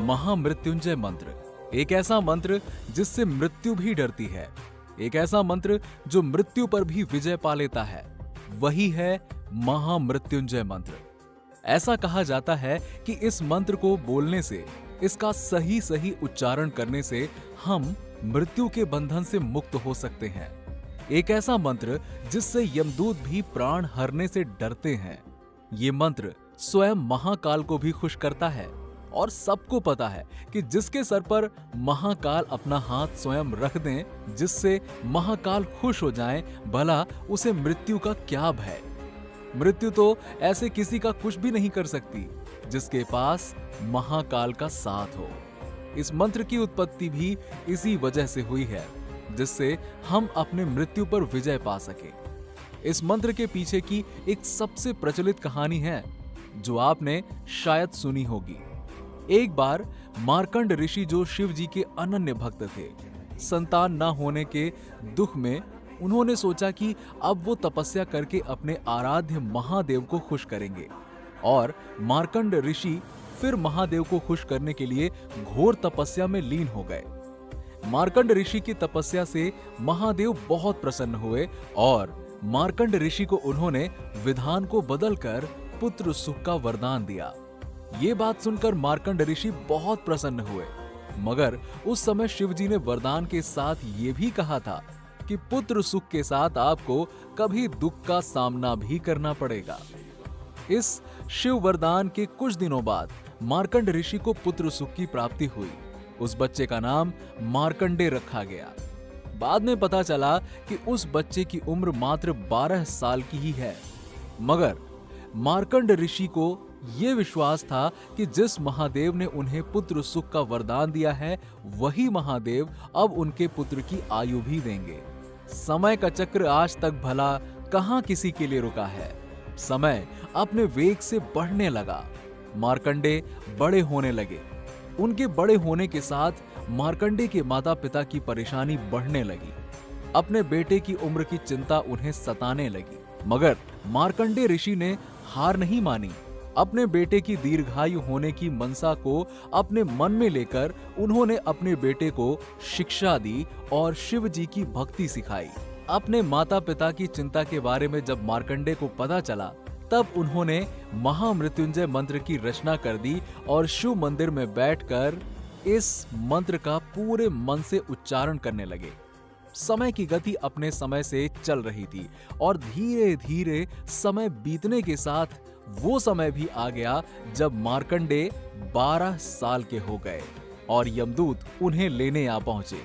महामृत्युंजय मंत्र एक ऐसा मंत्र जिससे मृत्यु भी डरती है, एक ऐसा मंत्र जो मृत्यु पर भी विजय पा लेता है, वही है महामृत्युंजय मंत्र। ऐसा कहा जाता है कि इस मंत्र को बोलने से, इसका सही सही उच्चारण करने से हम मृत्यु के बंधन से मुक्त हो सकते हैं। एक ऐसा मंत्र जिससे यमदूत भी प्राण हरने से डरते हैं। ये मंत्र स्वयं महाकाल को भी खुश करता है और सबको पता है कि जिसके सर पर महाकाल अपना हाथ स्वयं रख दें, जिससे महाकाल खुश हो जाएं, भला उसे मृत्यु का क्या भय। मृत्यु तो ऐसे किसी का कुछ भी नहीं कर सकती जिसके पास महाकाल का साथ हो। इस मंत्र की उत्पत्ति भी इसी वजह से हुई है, जिससे हम अपने मृत्यु पर विजय पा सके। इस मंत्र के पीछे की एक सबसे प्रचलित कहानी है जो आपने शायद सुनी होगी। एक बार मार्कंड ऋषि, जो शिव जी के अनन्य भक्त थे, संतान न होने के दुख में उन्होंने सोचा कि अब वो तपस्या करके अपने आराध्य महादेव को खुश करेंगे। और मार्कंड ऋषि फिर महादेव को खुश करने के लिए घोर तपस्या में लीन हो गए। मार्कंड ऋषि की तपस्या से महादेव बहुत प्रसन्न हुए और मार्कंड ऋषि को उन्होंने विधान को बदलकर पुत्र सुख का वरदान दिया। ये बात सुनकर मार्कंड ऋषि बहुत प्रसन्न हुए, मगर उस समय शिव जी ने वरदान के साथ ये भी कहा था कि पुत्र सुख के साथ आपको कभी दुख का सामना भी करना पड़ेगा। इस शिव वरदान के कुछ दिनों बाद मार्कंड ऋषि को पुत्र सुख की प्राप्ति हुई। उस बच्चे का नाम मार्कंडे रखा गया। बाद में पता चला कि उस बच्चे की उम्र मात्र 12 साल की ही है, मगर मार्कंड ऋषि को यह विश्वास था कि जिस महादेव ने उन्हें पुत्र सुख का वरदान दिया है, वही महादेव अब उनके पुत्र की आयु भी देंगे। समय का चक्र आज तक भला कहां किसी के लिए रुका है। समय अपने वेग से बढ़ने लगा। मार्कंडे बड़े होने लगे। उनके बड़े होने के साथ मार्कंडे के माता पिता की परेशानी बढ़ने लगी। अपने बेटे की उम्र की चिंता उन्हें सताने लगी, मगर मार्कंडे ऋषि ने हार नहीं मानी। अपने बेटे की दीर्घायु होने की मनसा को अपने मन में लेकर उन्होंने अपने बेटे को शिक्षा दी और शिव जी की भक्ति सिखाई। अपने माता पिता की चिंता के बारे में जब मार्कंडे को पता चला, तब उन्होंने महामृत्युंजय मंत्र की रचना कर दी और शिव मंदिर में बैठकर इस मंत्र का पूरे मन से उच्चारण करने लगे। समय की गति अपने समय से चल रही थी और धीरे धीरे समय बीतने के साथ वो समय भी आ गया जब मार्कंडे 12 साल के हो गए और यमदूत उन्हें लेने आ पहुंचे।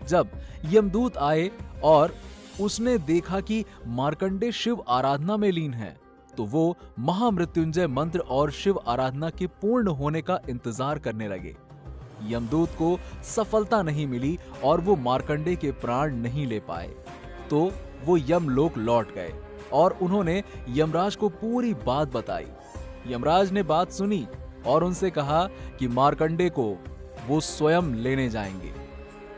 जब यमदूत आए और उसने देखा कि मार्कंडे शिव आराधना में लीन है, तो वो महामृत्युंजय मंत्र और शिव आराधना के पूर्ण होने का इंतजार करने लगे। यमदूत को सफलता नहीं मिली और वो मार्कंडे के प्राण नहीं ले पाए, तो वो यमलोक लौट गए और उन्होंने यमराज को पूरी बात बताई। यमराज ने बात सुनी और उनसे कहा कि मार्कंडे को वो स्वयं लेने जाएंगे।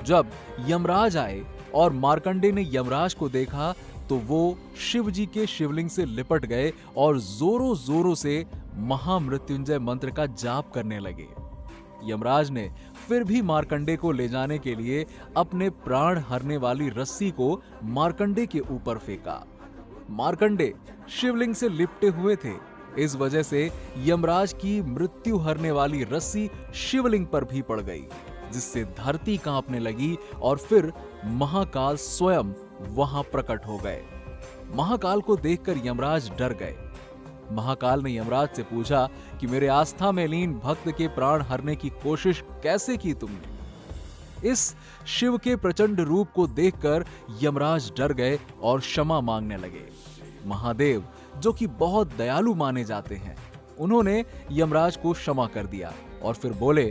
जब यमराज आए और मार्कंडे ने यमराज को देखा, तो वो शिव जी के शिवलिंग से लिपट गए और जोरों जोरों से महामृत्युंजय मंत्र का जाप करने लगे। यमराज ने फिर भी मार्कंडे को ले जाने के लिए अपने प्राण हरने वाली रस्सी को मार्कंडे के ऊपर फेंका। मार्कंडे शिवलिंग से लिपटे हुए थे, इस वजह से यमराज की मृत्यु हरने वाली रस्सी शिवलिंग पर भी पड़ गई, जिससे धरती कांपने लगी और फिर महाकाल स्वयं वहां प्रकट हो गए। महाकाल को देखकर यमराज डर गए। महाकाल ने यमराज से पूछा कि मेरे आस्था में लीन भक्त के प्राण हरने की कोशिश कैसे की तुमने? इस शिव के प्रचंड रूप को देखकर यमराज डर गए और क्षमा मांगने लगे। महादेव, जो कि बहुत दयालु माने जाते हैं, उन्होंने यमराज को क्षमा कर दिया और फिर बोले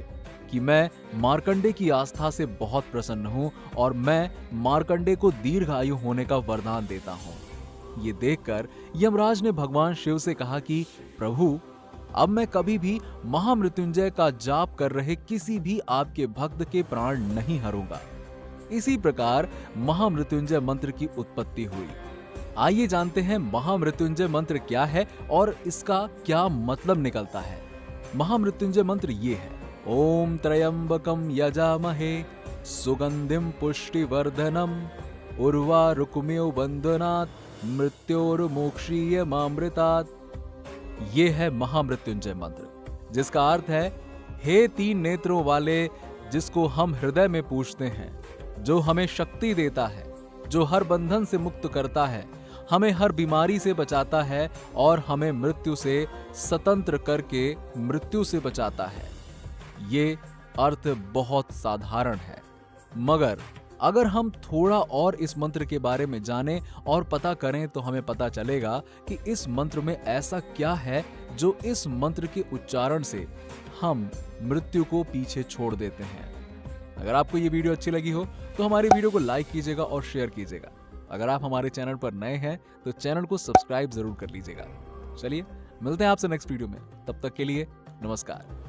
कि मैं मार्कंडे की आस्था से बहुत प्रसन्न हूं और मैं मार्कंडे को दीर्घायु होने का वरदान देता हूं। ये देखकर यमराज ने भगवान शिव से कहा कि प्रभु, अब मैं कभी भी महामृत्युंजय का जाप कर रहे किसी भी आपके भक्त के प्राण नहीं हरूंगा। इसी प्रकार महामृत्युंजय मंत्र की उत्पत्ति हुई। आइए जानते हैं महामृत्युंजय मंत्र क्या है और इसका क्या मतलब निकलता है। महामृत्युंजय मंत्र ये है ओम त्र्यंबकम यजामहे सुगंधिम पुष्टिवर्धनम उर्वारुकमेव बंधनात् मृत्योर्मोक्षीय मामृतात्। ये है महामृत्युंजय मंत्र, जिसका अर्थ है हे 3 नेत्रों वाले, जिसको हम हृदय में पूजते हैं, जो हमें शक्ति देता है, जो हर बंधन से मुक्त करता है, हमें हर बीमारी से बचाता है और हमें मृत्यु से स्वतंत्र करके मृत्यु से बचाता है। ये अर्थ बहुत साधारण है, मगर अगर हम थोड़ा और इस मंत्र के बारे में जानें और पता करें तो हमें पता चलेगा कि इस मंत्र में ऐसा क्या है जो इस मंत्र के उच्चारण से हम मृत्यु को पीछे छोड़ देते हैं। अगर आपको ये वीडियो अच्छी लगी हो तो हमारी वीडियो को लाइक कीजिएगा और शेयर कीजिएगा। अगर आप हमारे चैनल पर नए हैं तो चैनल को सब्सक्राइब जरूर कर लीजिएगा। चलिए मिलते हैं आपसे नेक्स्ट वीडियो में, तब तक के लिए नमस्कार।